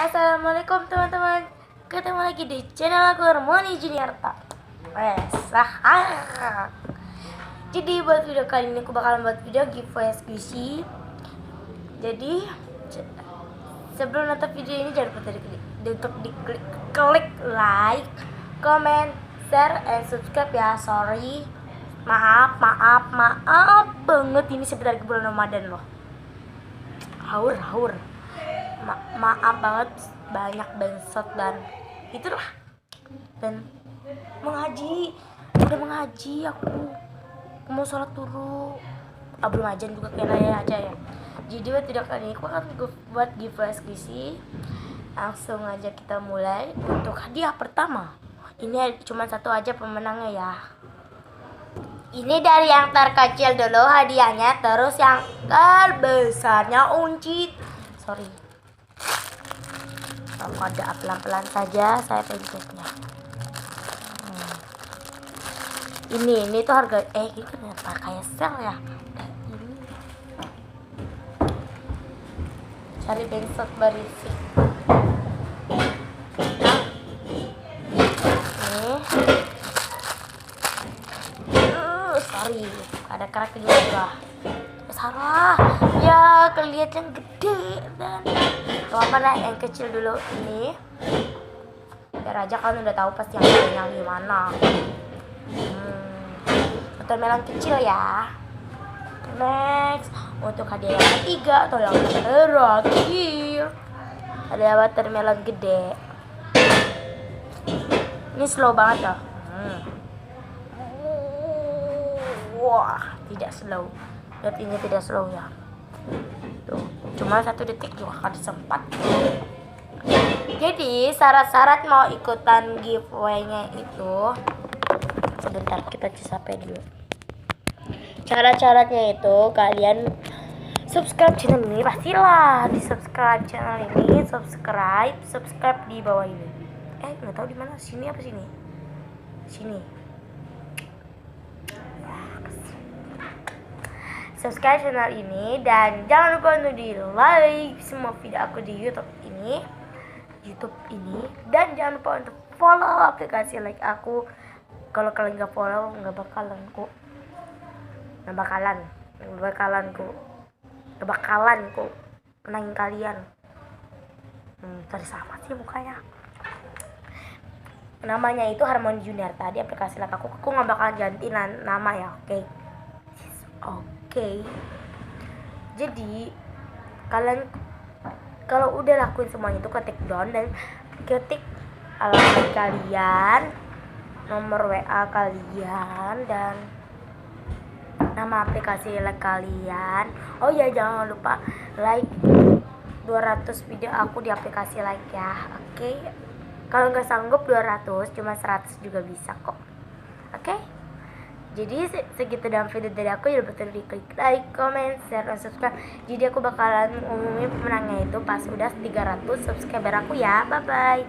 Assalamualaikum teman-teman. Ketemu lagi di channel aku Harmoni Juniarta. Jadi buat video kali ini aku bakalan buat video giveaway squishy. Jadi sebelum nonton video ini jangan lupa untuk diklik like, comment, share, and subscribe ya. Sorry, maaf banget, ini sebentar lagi bulan Ramadan loh. Haur. Maaf banget, banyak bangsat dan itulah. Dan udah mengaji aku mau sholat dulu. Belum ajan juga kayaknya aja ya. Jadi buat video kali ini aku akan buat giveaway squishy. Langsung aja kita mulai. Untuk hadiah pertama, ini cuma satu aja pemenangnya ya. Ini dari yang terkecil dulu hadiahnya, terus yang terbesarnya uncit. Sorry, aku ada pelan-pelan saja saya pencetnya. Ini tuh harga ini kenapa kayak sel ya? Ini cari bengsot berisik. Sorry, ada kerak juga. Salah ya, kelihatan gede dan apa lah, yang kecil dulu ini biar aja kan udah tahu pasti yang gimana. Watermelon kecil ya. Next, untuk hadiah yang ketiga atau yang terakhir ada watermelon gede. Ini slow banget ya. Wah, tidak slow. Lihat, ini tidak slow ya. Tuh, cuma 1 detik juga akan sempat. Jadi syarat-syarat mau ikutan giveaway-nya itu, sebentar kita capek dulu. Syarat-syaratnya itu kalian subscribe channel ini, pastilah di subscribe channel ini, subscribe di bawah ini. Nggak tahu di mana, sini apa sini? Sini. Subscribe channel ini dan jangan lupa untuk di like semua video aku di YouTube ini, dan jangan lupa untuk follow aplikasi like aku. Kalau kalian nggak follow nggak bakalan menangin kalian. Tadi sama sih mukanya. Namanya itu Harmoni Juniarta di aplikasi like aku nggak bakalan ganti nama ya, oke. Jadi kalian kalau udah lakuin semuanya itu ketik down dan ketik alamat kalian, nomor WA kalian, dan nama aplikasi like kalian. Oh ya, jangan lupa like 200 video aku di aplikasi like ya. Oke. Kalau nggak sanggup 200, cuma 100 juga bisa kok. Oke. Jadi segitu dalam video dari aku, ya betul diklik like, comment, share, dan subscribe. Jadi aku bakalan ngumumin pemenangnya itu pas udah 300 subscriber aku ya. Bye bye.